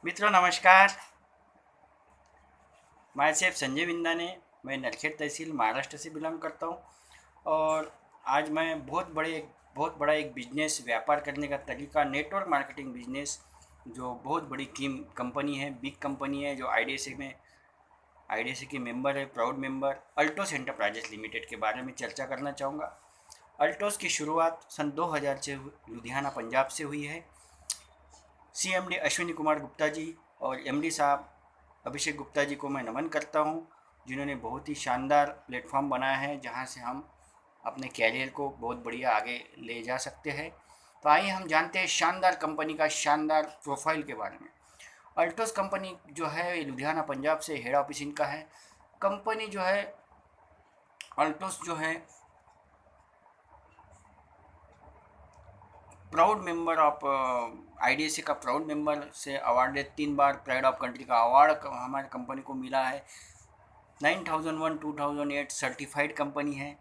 मित्रों नमस्कार। Myself Sanjay Vindane. मैं नलखेड़ तहसील महाराष्ट्र से बिलोंग करता हूँ। और आज मैं बहुत बड़ा एक बिजनेस व्यापार करने का तरीका, नेटवर्क मार्केटिंग बिजनेस, जो बहुत बड़ी कीम कंपनी है, बिग कंपनी है, जो आईडीएसए की मेंबर है, proud member, Altos enterprises limited के बारे में चर्चा करना चाहूँगा। अल्टोस की शुरुआत सन 2000 से लुधियाना पंजाब से हुई है। सीएमडी अश्विनी कुमार गुप्ता जी और एमडी साहब अभिषेक गुप्ता जी को मैं नमन करता हूँ, जिन्होंने बहुत ही शानदार प्लेटफॉर्म बनाया है जहाँ से हम अपने कैरियर को बहुत बढ़िया आगे ले जा सकते हैं। तो आइए हम जानते हैं शानदार कंपनी का शानदार प्रोफाइल के बारे में। अल्टोस कंपनी जो है ये लुधियाना पंजाब से हेड ऑफिस इनका है। कंपनी जो है अल्टोस जो है प्राउड मेंबर ऑफ आईडीएसए का प्राउड मेंबर से awarded, 3 bar pride of country का अवार्ड हमारे कंपनी को मिला है। 9001 2008 सर्टिफाइड कंपनी है।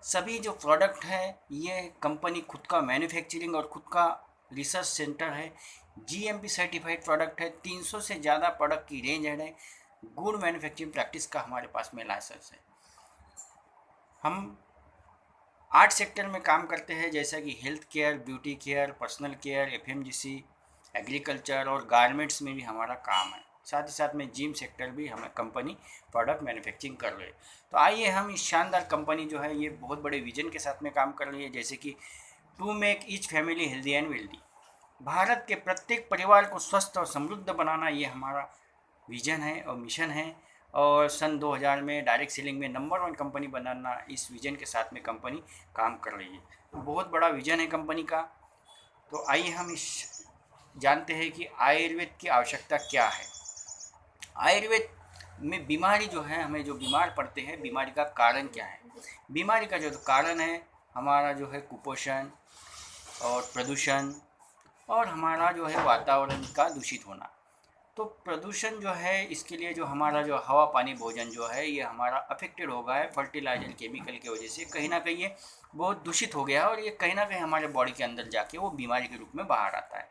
सभी जो प्रोडक्ट है ये कंपनी खुद का मैन्युफैक्चरिंग और खुद का रिसर्च सेंटर है। जीएमपी सर्टिफाइड प्रोडक्ट है। 300 से ज़्यादा प्रोडक्ट की रेंज है। गुड मैन्युफैक्चरिंग प्रैक्टिस का हमारे पास में लाइसेंस है। हम 8 सेक्टर में काम करते हैं, जैसा कि health care, beauty care, personal care, FMGC, agriculture और गारमेंट्स में भी हमारा काम है। साथ ही साथ में जिम सेक्टर भी हमें कंपनी प्रोडक्ट मैन्युफैक्चरिंग कर रही है। तो आइए हम इस शानदार कंपनी जो है ये बहुत बड़े विजन के साथ में काम कर रही है, जैसे कि to make each family healthy and wealthy. Bharat के प्रत्येक परिवार को स्वस्थ और समृद्ध बनाना ये हमारा विजन है और मिशन है। और सन 2000 में डायरेक्ट सेलिंग में नंबर 1 कंपनी बनाना, इस विजन के साथ में कंपनी काम कर रही है। तो बहुत बड़ा विजन है कंपनी का। तो आइए हम इस जानते हैं कि आयुर्वेद की आवश्यकता क्या है। आयुर्वेद में बीमारी जो है, हमें जो बीमार पड़ते हैं, बीमारी का कारण क्या है। बीमारी का जो कारण है हमारा जो है कुपोषण और प्रदूषण, और हमारा जो है वातावरण का दूषित होना। तो प्रदूषण जो है इसके लिए जो हमारा जो हवा पानी भोजन जो है ये हमारा अफेक्टेड हो गया है फर्टिलाइजर केमिकल की वजह से। कहीं ना कहीं ये बहुत दूषित हो गया है और ये कहीं ना कहीं हमारे बॉडी के अंदर जाके वो बीमारी के रूप में बाहर आता है।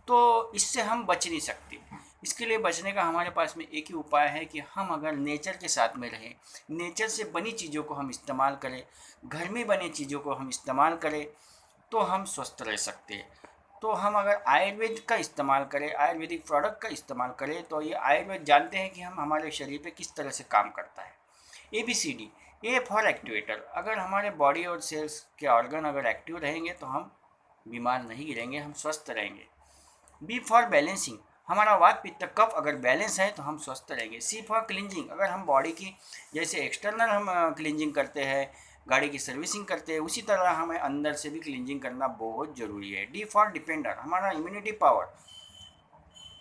तो इससे हम बच नहीं सकते। इसके लिए बचने का हमारे पास में एक ही उपाय है कि हम अगर नेचर के साथ में रहें, नेचर से बनी चीज़ों को हम इस्तेमाल करें, घर में बने चीज़ों को हम इस्तेमाल करें, तो हम स्वस्थ रह सकते हैं। तो हम अगर आयुर्वेद का इस्तेमाल करें, आयुर्वेदिक प्रोडक्ट का इस्तेमाल करें, तो ये आयुर्वेद जानते हैं कि हम हमारे शरीर पे किस तरह से काम करता है। ABCD। A for activator. अगर हमारे बॉडी और सेल्स के ऑर्गन अगर एक्टिव रहेंगे तो हम बीमार नहीं गिरेंगे, हम स्वस्थ रहेंगे। B for balancing. हमारा वात पित्त कफ अगर बैलेंस है तो हम स्वस्थ रहेंगे। सी फॉर क्लिनजिंग। अगर हम बॉडी की जैसे एक्सटर्नल हम क्लिनजिंग करते हैं, गाड़ी की सर्विसिंग करते हैं, उसी तरह हमें अंदर से भी क्लिनजिंग करना बहुत ज़रूरी है। D for defender. हमारा इम्यूनिटी पावर,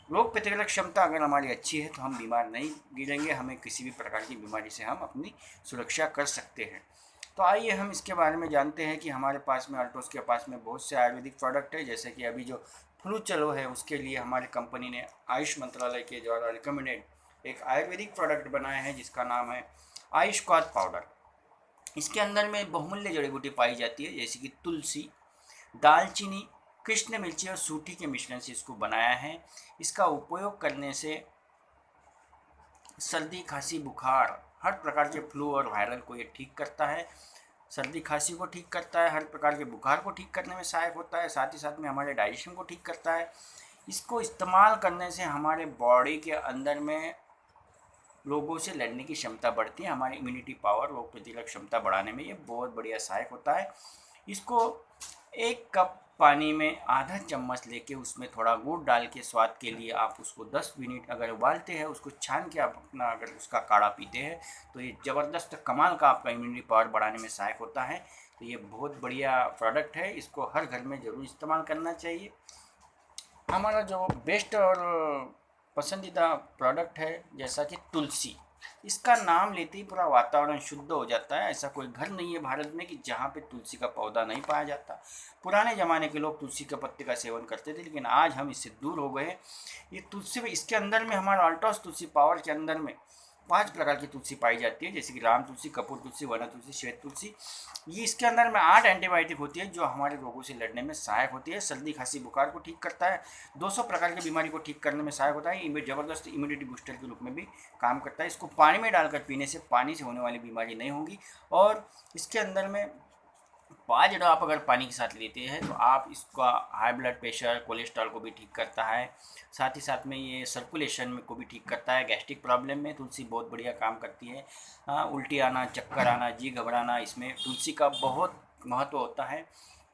रोग प्रतिरोधक क्षमता अगर हमारी अच्छी है तो हम बीमार नहीं गिरेंगे, हमें किसी भी प्रकार की बीमारी से हम अपनी सुरक्षा कर सकते हैं। तो आइए हम इसके बारे में जानते हैं कि हमारे पास में अल्टोस के पास में बहुत से आयुर्वेदिक प्रोडक्ट है। जैसे कि अभी जो फ्लू चलो है उसके लिए हमारी कंपनी ने आयुष मंत्रालय के द्वारा रिकमेंडेड एक आयुर्वेदिक प्रोडक्ट बनाया है जिसका नाम है आयुष्काद पाउडर। इसके अंदर में बहुमूल्य जड़ी बूटी पाई जाती है, जैसे कि तुलसी, दालचीनी, कृष्ण मिर्ची और सूठी के मिश्रण से इसको बनाया है। इसका उपयोग करने से सर्दी खांसी बुखार, हर प्रकार के फ्लू और वायरल को ये ठीक करता है। सर्दी खांसी को ठीक करता है, हर प्रकार के बुखार को ठीक करने में सहायक होता है, साथ ही साथ में हमारे डाइजेशन को ठीक करता है। इसको इस्तेमाल करने से हमारे बॉडी के अंदर में रोगों से लड़ने की क्षमता बढ़ती है। हमारी इम्यूनिटी पावर, रोग प्रतिरोधक क्षमता बढ़ाने में ये बहुत बढ़िया सहायक होता है। इसको 1 कप पानी में आधा चम्मच लेके उसमें थोड़ा गुड़ डाल के स्वाद के लिए आप उसको 10 मिनट अगर उबालते हैं, उसको छान के आप अपना अगर उसका काढ़ा पीते हैं तो ये ज़बरदस्त कमाल का आपका इम्यूनिटी पावर बढ़ाने में सहायक होता है। तो ये बहुत बढ़िया प्रोडक्ट है, इसको हर घर में ज़रूर इस्तेमाल करना चाहिए। हमारा जो बेस्ट और पसंदीदा प्रोडक्ट है जैसा कि तुलसी। इसका नाम लेते ही पूरा वातावरण शुद्ध हो जाता है। ऐसा कोई घर नहीं है भारत में कि जहाँ पे तुलसी का पौधा नहीं पाया जाता। पुराने ज़माने के लोग तुलसी के पत्ते का सेवन करते थे, लेकिन आज हम इससे दूर हो गए। ये तुलसी में, इसके अंदर में हमारा अल्टोस तुलसी पावर के अंदर में 5 प्रकार की तुलसी पाई जाती है, जैसे कि राम तुलसी, कपूर तुलसी, वन तुलसी, श्वेत तुलसी। ये इसके अंदर में 8 एंटीबायोटिक होती है जो हमारे रोगों से लड़ने में सहायक होती है। सर्दी खांसी बुखार को ठीक करता है, 200 प्रकार की बीमारी को ठीक करने में सहायक होता है। जबरदस्त इम्यूनिटी बूस्टर के रूप में भी काम करता है। इसको पानी में डालकर पीने से पानी से होने वाली बीमारी नहीं होगी। और इसके अंदर में 5 ड्रॉप अगर पानी के साथ लेते हैं तो आप इसका हाई ब्लड प्रेशर, कोलेस्ट्रॉल को भी ठीक करता है। साथ ही साथ में ये सर्कुलेशन में को भी ठीक करता है। गैस्ट्रिक प्रॉब्लम में तुलसी बहुत बढ़िया काम करती है। उल्टी आना, चक्कर आना, जी घबराना, इसमें तुलसी का बहुत महत्व होता है।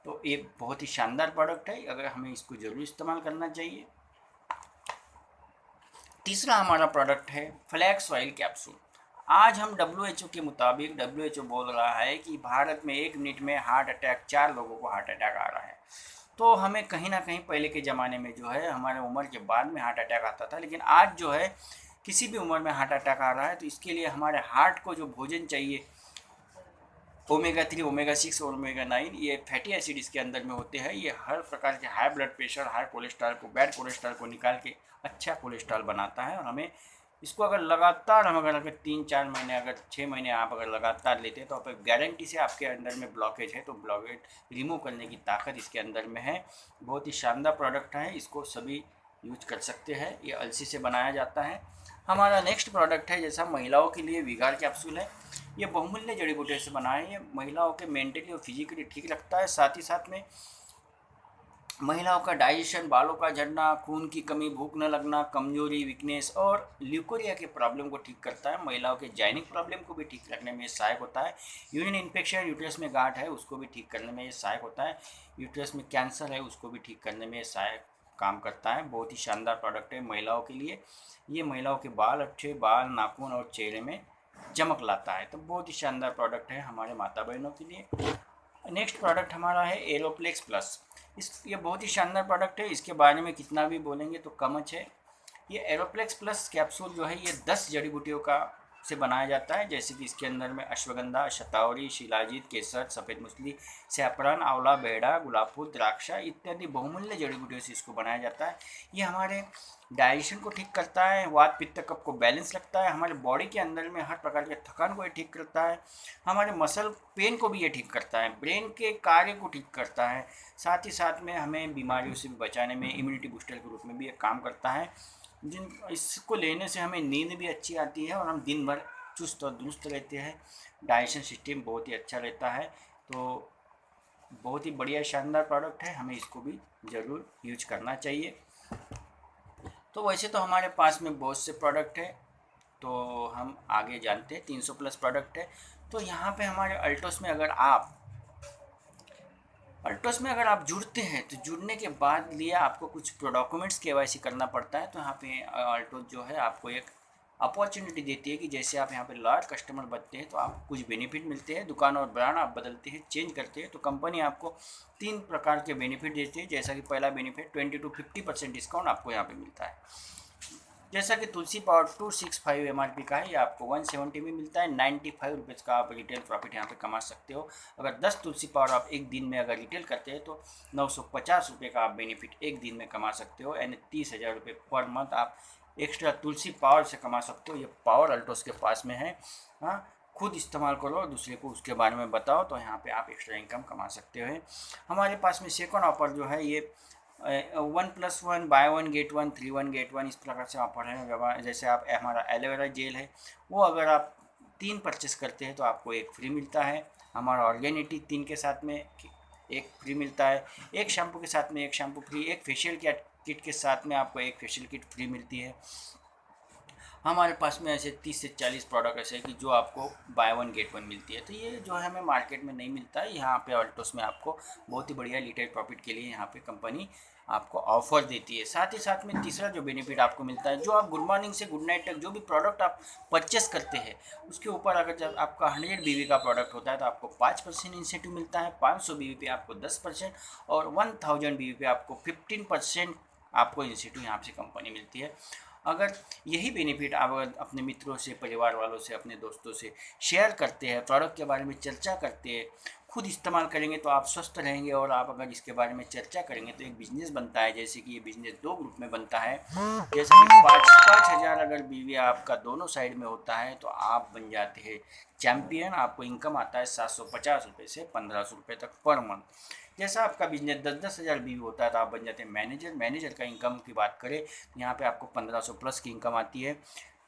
तो ये बहुत ही शानदार प्रोडक्ट है, अगर हमें इसको ज़रूर इस्तेमाल करना चाहिए। तीसरा हमारा प्रोडक्ट है फ्लैक्स ऑयल कैप्सूल। आज हम WHO के मुताबिक WHO बोल रहा है कि भारत में 1 मिनट में हार्ट अटैक 4 लोगों को हार्ट अटैक आ रहा है। तो हमें कहीं ना कहीं पहले के ज़माने में जो है हमारे उम्र के बाद में हार्ट अटैक आता था, लेकिन आज जो है किसी भी उम्र में हार्ट अटैक आ रहा है। तो इसके लिए हमारे हार्ट को जो भोजन चाहिए, ओमेगा 3, ओमेगा 6 और ओमेगा 9, ये फैटी एसिड इसके अंदर में होते हैं। ये हर प्रकार के high blood pressure, high cholesterol को, बैड कोलेस्ट्रॉल को निकाल के अच्छा कोलेस्ट्रॉल बनाता है। और हमें इसको अगर लगातार हम अगर 3-4 महीने, अगर 6 महीने आप अगर लगातार लेते हैं तो आप गारंटी से आपके अंदर में ब्लॉकेज है तो ब्लॉकेज रिमूव करने की ताकत इसके अंदर में है। बहुत ही शानदार प्रोडक्ट है, इसको सभी यूज कर सकते हैं। ये अलसी से बनाया जाता है। हमारा नेक्स्ट प्रोडक्ट है जैसा महिलाओं के लिए विगार कैप्सूल है। ये बहुमूल्य जड़ी बूटियों से बना है। ये महिलाओं के मेंटली और फिजिकली ठीक रखता है। साथ ही साथ में महिलाओं का डाइजेशन, बालों का झड़ना, खून की कमी, भूख न लगना, कमजोरी, वीकनेस और ल्यूकोरिया के प्रॉब्लम को ठीक करता है। महिलाओं के जाइनिक प्रॉब्लम को भी ठीक रखने में सहायक होता है। यूरिन इन्फेक्शन, यूट्रस में गांठ है, उसको भी ठीक करने में ये सहायक होता है। यूट्रस में कैंसर है, उसको भी ठीक करने में सहायक काम करता है। बहुत ही शानदार प्रोडक्ट है महिलाओं के लिए। ये महिलाओं के बाल, अच्छे बाल, नाखून और चेहरे में चमक लाता है। तो बहुत ही शानदार प्रोडक्ट है हमारे माता बहनों के लिए। नेक्स्ट प्रोडक्ट हमारा है एरोप्लेक्स प्लस। ये बहुत ही शानदार प्रोडक्ट है, इसके बारे में कितना भी बोलेंगे तो कम है। ये एरोप्लेक्स प्लस कैप्सूल जो है ये 10 जड़ी बूटियों का से बनाया जाता है, जैसे कि इसके अंदर में अश्वगंधा, शतावरी, शिलाजीत, केसर, सफ़ेद मूसली, सैफरन, आंवला, बेड़ा, गुलाब फूल, द्राक्षा इत्यादि बहुमूल्य जड़ी बूटियों से इसको बनाया जाता है। ये हमारे डाइजेशन को ठीक करता है, वात पित्त कफ को बैलेंस रखता है, हमारे बॉडी के अंदर में हर प्रकार के थकान को ये ठीक करता है, हमारे मसल पेन को भी ये ठीक करता है, ब्रेन के कार्य को ठीक करता है। साथ ही साथ में हमें बीमारियों से भी बचाने में इम्यूनिटी बूस्टर के रूप में भी ये काम करता है। इसको लेने से हमें नींद भी अच्छी आती है और हम दिन भर चुस्त और दुरुस्त रहते हैं। डाइजेशन सिस्टम बहुत ही अच्छा रहता है। तो बहुत ही बढ़िया शानदार प्रोडक्ट है, हमें इसको भी ज़रूर यूज करना चाहिए। तो वैसे तो हमारे पास में बहुत से प्रोडक्ट है, तो हम आगे जानते हैं 300 प्लस प्रोडक्ट है। तो यहाँ पे हमारे अल्टोस में अगर आप जुड़ते हैं तो जुड़ने के बाद लिए आपको कुछ डॉक्यूमेंट्स KYC करना पड़ता है। तो यहाँ पे अल्टोस जो है आपको एक अपॉर्चुनिटी देती है कि जैसे आप यहाँ पे लार्ज कस्टमर बनते हैं तो आपको कुछ बेनिफिट मिलते हैं। दुकान और ब्रांड आप बदलते हैं, चेंज करते हैं तो कंपनी आपको 3 प्रकार के बेनिफिट देती है। जैसा कि पहला बेनिफिट 20 to 50% डिस्काउंट आपको यहाँ पे मिलता है। जैसा कि तुलसी पावर 265 MRP का है, ये आपको 170 में मिलता है। 95 रुपीज़ का आप रिटेल प्रॉफिट यहाँ पे कमा सकते हो। अगर 10 तुलसी पावर आप एक दिन में अगर रिटेल करते हैं तो 950 रुपये का आप बेनिफिट एक दिन में कमा सकते हो। यानी 30,000 रुपये पर मंथ आप एक्स्ट्रा तुलसी पावर से कमा सकते हो। ये पावर अल्टोस के पास में है। हाँ, खुद इस्तेमाल करो, दूसरे को उसके बारे में बताओ, तो यहाँ पे आप एक्स्ट्रा इनकम कमा सकते हो। हमारे पास में सेकंड ऑफर जो है ये 1+1 बाय 1 गेट 1 3 1 गेट 1 इस प्रकार से ऑफर है। जैसे आप हमारा एलोवेरा जेल है, वो अगर आप 3 परचेस करते हैं तो आपको 1 फ्री मिलता है। हमारा ऑर्गेनिटी 3 के साथ में 1 फ्री मिलता है। एक शैम्पू के साथ में 1 शैम्पू फ्री। एक फेशियल किट के साथ में आपको 1 फेशियल किट फ्री मिलती है। हमारे पास में ऐसे 30 से 40 प्रोडक्ट ऐसे कि जो आपको बाय 1 गेट 1 मिलती है। तो ये जो है हमें मार्केट में नहीं मिलता है। यहाँ पे अल्टोस में आपको बहुत ही बढ़िया रिटेल प्रॉफिट के लिए यहाँ पे कंपनी आपको ऑफर देती है। साथ ही साथ में तीसरा जो बेनिफिट आपको मिलता है, जो आप गुड मॉर्निंग से गुड नाइट तक जो भी प्रोडक्ट आप परचेस करते हैं उसके ऊपर अगर जब आपका 100 BV का प्रोडक्ट होता है तो आपको 5% इंसेंटिव मिलता है। 500 BV पे आपको 10% और 1000 BV पे आपको 15% आपको इंसेंटिव यहाँ से कंपनी मिलती है। अगर यही बेनिफिट आप अगर अपने मित्रों से, परिवार वालों से, अपने दोस्तों से शेयर करते हैं, प्रोडक्ट के बारे में चर्चा करते हैं, खुद इस्तेमाल करेंगे तो आप स्वस्थ रहेंगे। और आप अगर इसके बारे में चर्चा करेंगे तो एक बिजनेस बनता है। जैसे कि ये बिजनेस दो ग्रुप में बनता है। जैसे कि 5,000 अगर बीवी आपका दोनों साइड में होता है तो आप बन जाते हैं चैम्पियन। आपको इनकम आता है 750 रुपये से 1,500 रुपये तक पर मंथ। जैसा आपका बिजनेस 10,000 बीवी होता है तो आप बन जाते हैं मैनेजर। मैनेजर का इनकम की बात करें तो यहाँ पे आपको 1,500 प्लस की इनकम आती है।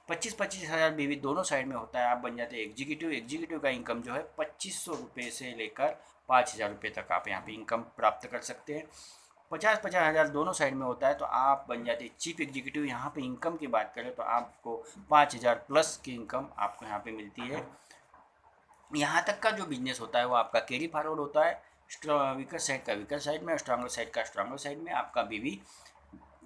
25,000 बीवी दोनों साइड में होता है, आप बन जाते हैं एग्जीक्यूटिव। एग्जीक्यूटिव का इनकम जो है 2,500 रुपये से लेकर 5,000 रुपये तक आप यहाँ पे इनकम प्राप्त कर सकते हैं। 50,000 दोनों साइड में होता है तो आप बन जाते हैं चीफ एग्जीक्यूटिव। यहाँ पे इनकम की बात करें तो आपको 5,000 प्लस की इनकम आपको यहाँ पे मिलती है। यहाँ तक का जो बिजनेस होता है वो आपका कैरी फॉरवर्ड होता है। वीकर साइड का वीकर साइड में, स्ट्रॉन्गर साइड का स्ट्रॉन्गर साइड में आपका बीवी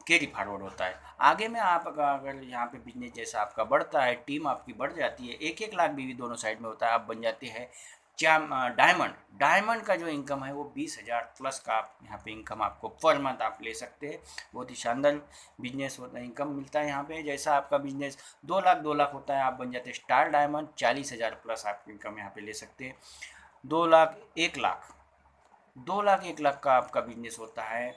कैरी फॉरवर्ड होता है। आगे में आप अगर यहाँ पे बिजनेस जैसा आपका बढ़ता है, टीम आपकी बढ़ जाती है, 1-1 लाख बीवी दोनों साइड में होता है, आप बन जाते हैं डायमंड। डायमंड का जो इनकम है वो 20,000 प्लस का आप यहाँ पे इनकम आपको पर मंथ आप ले सकते हैं। बहुत ही शानदार बिजनेस होता है, इनकम मिलता है यहाँ पे। जैसा आपका बिजनेस 2 लाख होता है, आप बन जाते हैं स्टार डायमंड। 40,000 प्लस आप इनकम यहाँ पे ले सकते हैं। 2 लाख 1 लाख 2 लाख 1 लाख का आपका बिजनेस होता है।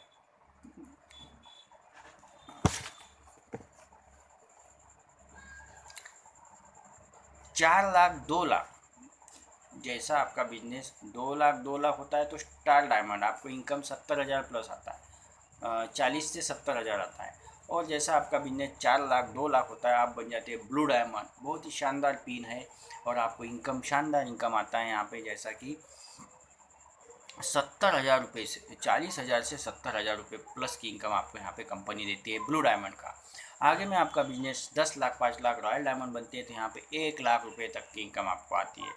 4 लाख 2 लाख जैसा आपका बिजनेस 2 लाख होता है तो स्टार डायमंड आपको इनकम 70,000 प्लस आता है। 40 से 70,000 आता है। और जैसा आपका बिजनेस 4 लाख 2 लाख होता है, आप बन जाते हैं ब्लू डायमंड। बहुत ही शानदार पिन है और आपको इनकम शानदार इनकम आता है यहाँ पे। जैसा कि 70,000 रुपये से 40,000 से 70,000 रुपये प्लस की इनकम आपको यहाँ पे कंपनी देती है ब्लू डायमंड का। आगे में आपका business 10 lakh 5 lakh royal diamond बनते हैं तो यहाँ पे 1 लाख रुपये तक की इनकम आपको आती है।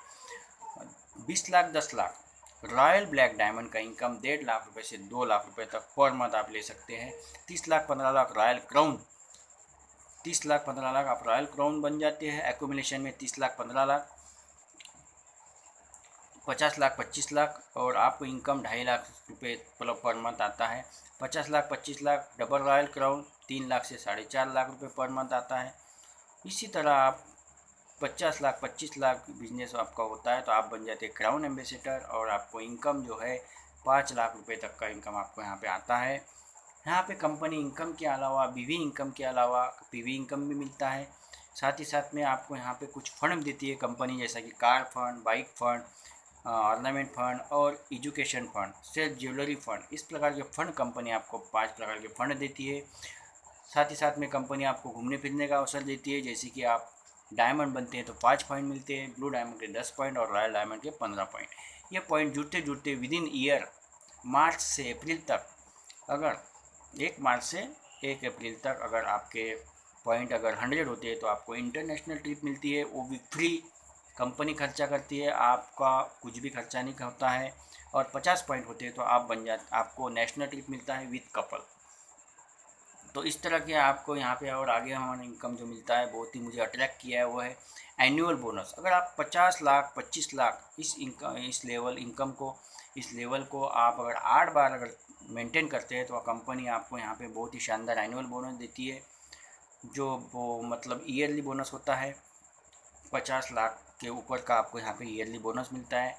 20 lakh 10 lakh royal black diamond का इनकम 1.5 लाख रुपये से 2 लाख रुपये तक पर मंथ आप ले सकते हैं। 30 लाख 15 लाख रॉयल क्राउन 30 लाख 15 लाख आप रॉयल क्राउन बन जाते हैं। एक्यूमुलेशन में 30 लाख 15 लाख 50 लाख 25 लाख और आपको इनकम 2.5 लाख रुपये पर मंथ आता है। 50 lakh 25 lakh double royal crown 3 lakh से 4.5 लाख रुपये पर मंथ आता है। इसी तरह आप 50 लाख 25 लाख बिजनेस आपका होता है तो आप बन जाते हैं क्राउन एम्बेसडर और आपको इनकम जो है 5 लाख रुपये तक का इनकम आपको यहाँ पे आता है। यहाँ पे कंपनी इनकम के अलावा बीवी इनकम के अलावा पीवी इनकम भी मिलता है। साथ ही साथ में आपको यहाँ पे कुछ फंड देती है कंपनी, जैसा कि car fund, bike fund, ornament fund और education fund, self jewellery fund. इस प्रकार के फंड कंपनी आपको 5 प्रकार के फंड देती है। साथ ही साथ में कंपनी आपको घूमने फिरने का अवसर देती है। जैसे कि आप डायमंड बनते हैं तो 5 पॉइंट मिलते हैं, ब्लू डायमंड के 10 पॉइंट और रॉयल डायमंड के 15 पॉइंट। ये पॉइंट जुड़ते जुड़ते विद इन ईयर मार्च से अप्रैल तक, अगर 1 मार्च से 1 अप्रैल तक अगर आपके पॉइंट अगर 100 होते हैं तो आपको इंटरनेशनल ट्रिप मिलती है। वो भी फ्री, कंपनी खर्चा करती है, आपका कुछ भी खर्चा नहीं होता है। और 50 पॉइंट होते हैं तो आपको नेशनल ट्रिप मिलता है विद कपल। तो इस तरह के आपको यहाँ पे और आगे हमारा इनकम जो मिलता है बहुत ही मुझे अट्रैक्ट किया है वो है एनुअल बोनस। अगर आप 50 लाख 25 लाख इस लेवल को आप अगर 8 बार अगर मेंटेन करते हैं तो कंपनी आपको यहाँ पे बहुत ही शानदार एनुअल बोनस देती है, जो वो मतलब ईयरली बोनस होता है। 50 लाख के ऊपर का आपको यहाँ पे ईयरली बोनस मिलता है।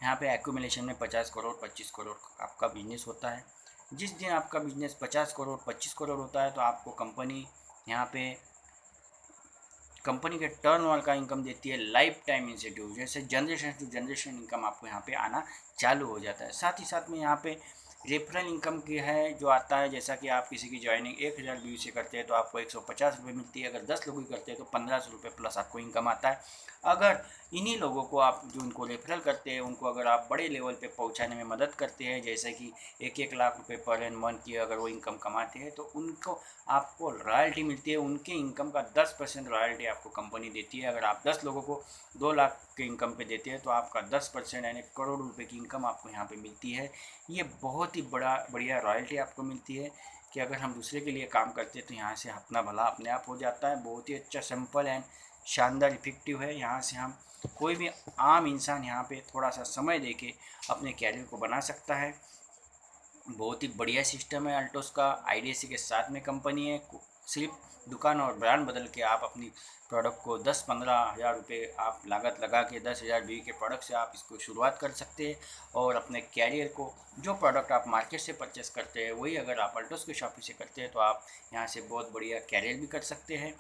यहाँ पे एक्यूमुलेशन में 50 करोड़ 25 करोड़ आपका बिजनेस होता है। जिस दिन आपका बिजनेस 50 करोड़ 25 करोड़ होता है तो आपको कंपनी यहाँ पे कंपनी के टर्नओवर का इनकम देती है लाइफ टाइम इंसेंटिव। जैसे जनरेशन टू जनरेशन इनकम आपको यहाँ पे आना चालू हो जाता है। साथ ही साथ में यहाँ पे रेफरल इनकम की है जो आता है। जैसा कि आप किसी की ज्वाइनिंग 1,000 व्यू से करते हैं तो आपको 150 रुपये मिलती है। अगर 10 लोगों की करते हैं तो 1,500 रुपये प्लस आपको इनकम आता है। अगर इन्हीं लोगों को आप जो उनको रेफरल करते हैं उनको अगर आप बड़े लेवल पे पहुंचाने में मदद करते हैं, जैसे कि 1-1 लाख रुपए पर एन मंथ की अगर वो इनकम कमाते हैं तो उनको आपको रॉयल्टी मिलती है। उनके इनकम का 10% रॉयल्टी आपको कंपनी देती है। अगर आप 10 लोगों को 2 लाख के इनकम पे देते हैं तो आपका 10% यानी करोड़ रुपए की इनकम आपको यहाँ पे मिलती है। ये बहुत ही बढ़िया रॉयल्टी आपको मिलती है कि अगर हम दूसरे के लिए काम करते हैं तो यहाँ से अपना भला अपने आप हो जाता है। बहुत ही अच्छा, सिंपल एंड शानदार इफेक्टिव है। यहाँ से हम कोई भी आम इंसान यहाँ पे थोड़ा सा समय देके अपने कैरियर को बना सकता है। बहुत ही बढ़िया सिस्टम है अल्टोस का। आईडीएससी के साथ में कंपनी है। सिर्फ दुकान और ब्रांड बदल के आप अपनी प्रोडक्ट को 10-15 हज़ार रुपये आप लागत लगा के 10,000 BE के प्रोडक्ट से आप इसको शुरुआत कर सकते हैं। और अपने कैरियर को, जो प्रोडक्ट आप मार्केट से परचेस करते हैं वही अगर आप अल्टोस के शॉपी से करते हैं तो आप यहाँ से बहुत बढ़िया कैरियर भी कर सकते हैं।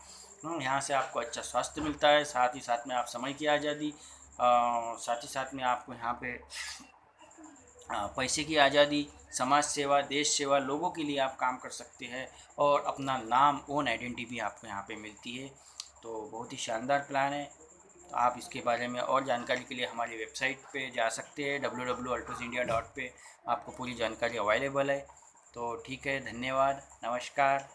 यहाँ से आपको अच्छा स्वास्थ्य मिलता है, साथ ही साथ में आप समय की आज़ादी, साथ ही साथ में आपको यहाँ पे पैसे की आज़ादी, समाज सेवा, देश सेवा, लोगों के लिए आप काम कर सकते हैं और अपना नाम, ओन आइडेंटिटी भी आपको यहाँ पे मिलती है। तो बहुत ही शानदार प्लान है। तो आप इसके बारे में और जानकारी के लिए हमारी वेबसाइट पे जा सकते हैं www.altosindia.in पे आपको पूरी जानकारी अवेलेबल है। तो ठीक है, धन्यवाद, नमस्कार।